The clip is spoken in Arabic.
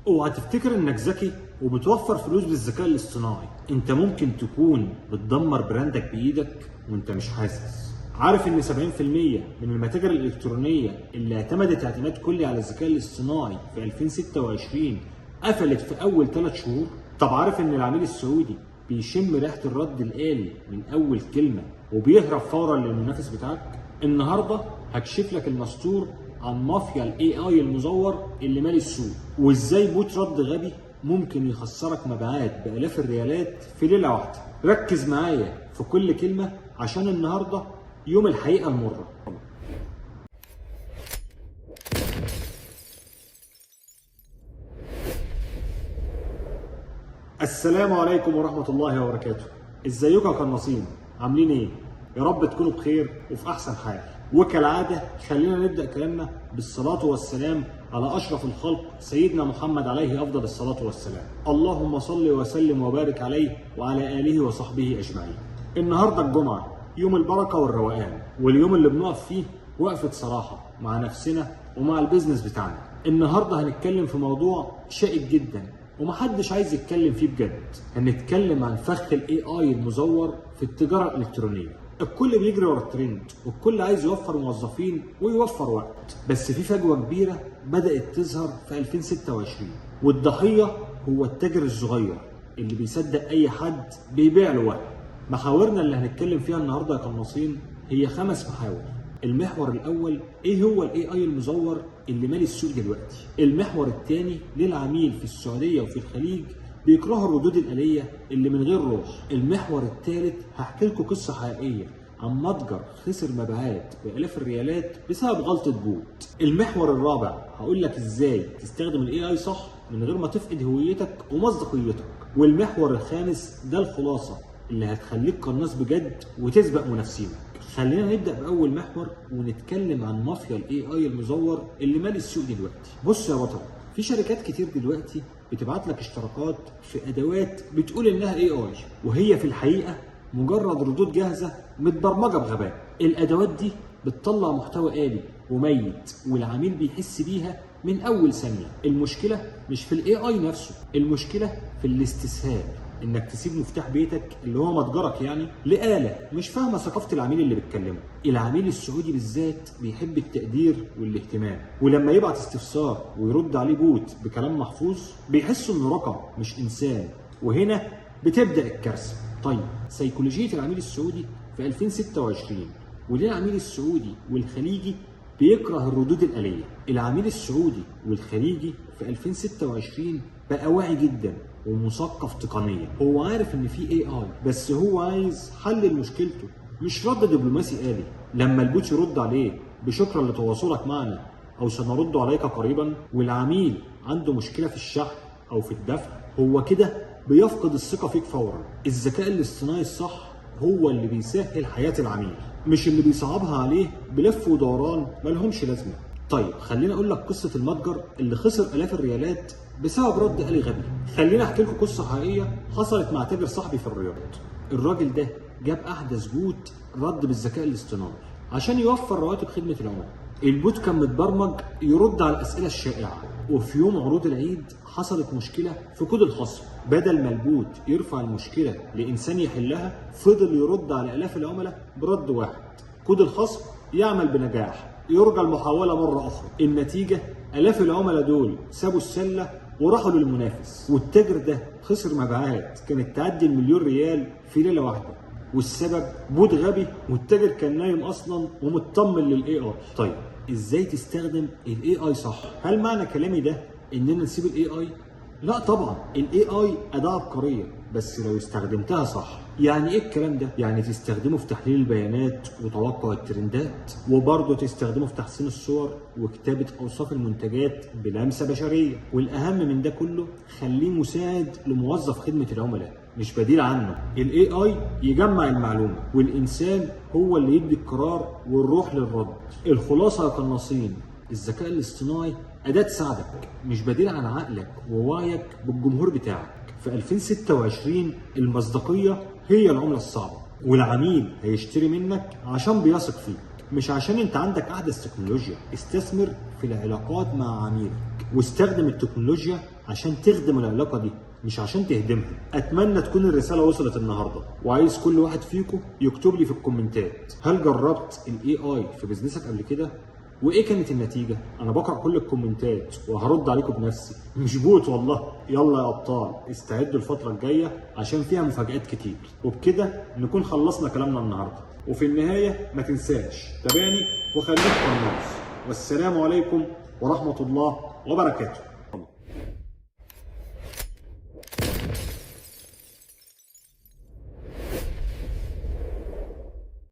اوعى تفتكر انك ذكي وبتوفر فلوس بالذكاء الاصطناعي. انت ممكن تكون بتدمر براندك بايدك وانت مش حاسس. عارف ان 70% من المتاجر الالكترونيه اللي اعتمدت اعتماد كلي على الذكاء الاصطناعي في 2026 قفلت في اول 3 شهور؟ طب عارف ان العميل السعودي بيشم ريحه الرد الآلي من اول كلمه وبيهرب فورا للمنافس بتاعك؟ النهارده هكشف لك المستور عن مافيا الاي اي المزور اللي مالي السوق، وازاي بوت رد غبي ممكن يخسرك مبيعات بالاف الريالات في ليله واحده. ركز معايا في كل كلمه عشان النهارده يوم الحقيقه المره. السلام عليكم ورحمه الله وبركاته. ازيكم يا قناصين؟ عاملين ايه؟ يا رب تكونوا بخير وفي احسن حال. وكالعاده خلينا نبدا كلامنا بالصلاه والسلام على اشرف الخلق سيدنا محمد عليه افضل الصلاه والسلام. اللهم صل وسلم وبارك عليه وعلى اله وصحبه اجمعين. النهارده الجمعه، يوم البركه والروقان، واليوم اللي بنقف فيه وقفه صراحه مع نفسنا ومع البيزنس بتاعنا. النهارده هنتكلم في موضوع شائك جدا ومحدش عايز يتكلم فيه بجد. هنتكلم عن فخ الاي اي المزور في التجاره الالكترونيه. الكل بيجري ورا الترند والكل عايز يوفر موظفين ويوفر وقت، بس في فجوه كبيره بدات تظهر في 2026، والضحيه هو التاجر الصغير اللي بيصدق اي حد بيبيع له وهم. محاورنا اللي هنتكلم فيها النهارده يا قناصين هي 5 محاور. المحور الاول، ايه هو الاي اي المزور اللي مالي السوق دلوقتي؟ المحور الثاني، ليه العميل في السعوديه وفي الخليج بيكرهوا الردود الآلية اللي من غير روح؟ المحور الثالث، هحكي لكم قصة حقيقية عن متجر خسر مبيعات بآلاف الريالات بسبب غلطة بوت. المحور الرابع، هقول لك ازاي تستخدم الاي اي صح من غير ما تفقد هويتك ومصداقيتك. والمحور الخامس، ده الخلاصة اللي هتخليك قناص بجد وتسبق منافسينك. خلينا نبدأ بأول محور ونتكلم عن مافيا الاي اي المزور اللي مالي السوق دلوقتي. بص يا بطل، في شركات كتير دلوقتي بتبعت لك اشتراكات في ادوات بتقول انها اي اي، وهي في الحقيقه مجرد ردود جاهزه متبرمجه بغباء. الادوات دي بتطلع محتوى آلي وميت والعميل بيحس بيها من اول ثانيه. المشكله مش في الاي اي نفسه، المشكله في الاستسهال، انك تسيب مفتاح بيتك اللي هو متجرك يعني لآلة مش فاهمه ثقافه العميل اللي بتكلمه. العميل السعودي بالذات بيحب التقدير والاهتمام، ولما يبعت استفسار ويرد عليه بوت بكلام محفوظ بيحس انه رقم مش انسان، وهنا بتبدا الكارثه. طيب، سيكولوجيه العميل السعودي في 2026، وليه العميل السعودي والخليجي بيكره الردود الآلية؟ العميل السعودي والخليجي في 2026 بقى واعي جدا ومثقف تقنيا. هو عارف ان في اي اي، بس هو عايز حل لمشكلته مش رد دبلوماسي آلي. لما البوت يرد عليه بشكرا لتواصلك معنا او سنرد عليك قريبا، والعميل عنده مشكله في الشحن او في الدفع، هو كده بيفقد الثقه فيك فورا. الذكاء الاصطناعي الصح هو اللي بيسهل حياه العميل، مش اللي بيصعبها عليه بلف ودوران ملهمش لازمه. طيب، خليني اقول لك قصه المتجر اللي خسر الاف الريالات بسبب رد آلي غبي. خليني احكي لكم قصه حقيقيه حصلت مع تاجر صاحبي في الرياض. الراجل ده جاب احدث بوت رد بالذكاء الاصطناعي عشان يوفر رواتب خدمه العملاء. البوت كان متبرمج يرد على الاسئله الشائعه، وفي يوم عروض العيد حصلت مشكله في كود الخصم. بدل ما البوت يرفع المشكله لانسان يحلها، فضل يرد على الاف العملاء برد واحد. كود الخصم يعمل بنجاح، يرجى المحاوله مره اخرى. النتيجه، الاف العملاء دول سابوا السله وراحوا للمنافس، والتاجر ده خسر مبيعات كانت تعدي المليون ريال في ليله واحده. والسبب بوت غبي، والتاجر كان نايم اصلا ومطمن للاي اي. طيب، ازاي تستخدم الاي اي صح؟ هل معنى كلامي ده اننا نسيب الاي اي؟ لا طبعا، الاي اي اداه عبقريه بس لو استخدمتها صح. يعني ايه الكلام ده؟ يعني تستخدمه في تحليل البيانات وتوقع الترندات، وبرضه تستخدمه في تحسين الصور وكتابه اوصاف المنتجات بلمسه بشريه. والاهم من ده كله، خليه مساعد لموظف خدمه العملاء مش بديل عنه. الاي اي يجمع المعلومه والانسان هو اللي يدي القرار والروح للرد. الخلاصه يا قناصين، الذكاء الاصطناعي اداه تساعدك مش بديل عن عقلك ووعيك بالجمهور بتاعك. في 2026 المصداقيه هي العمله الصعبه، والعميل هيشتري منك عشان بيثق فيك مش عشان انت عندك احدث تكنولوجيا، استثمر في العلاقات مع عميلك واستخدم التكنولوجيا عشان تخدم العلاقه دي مش عشان تهدمها. اتمنى تكون الرساله وصلت النهارده، وعايز كل واحد فيكم يكتب لي في الكومنتات هل جربت الاي اي في بزنسك قبل كده؟ وايه كانت النتيجه؟ انا بقرا كل الكومنتات وهرد عليكم بنفسي، مش بوت والله. يلا يا ابطال استعدوا الفتره الجايه عشان فيها مفاجآت كتير. وبكده نكون خلصنا كلامنا النهارده، وفي النهايه ما تنساش تابعني وخليك قناص. والسلام عليكم ورحمه الله وبركاته.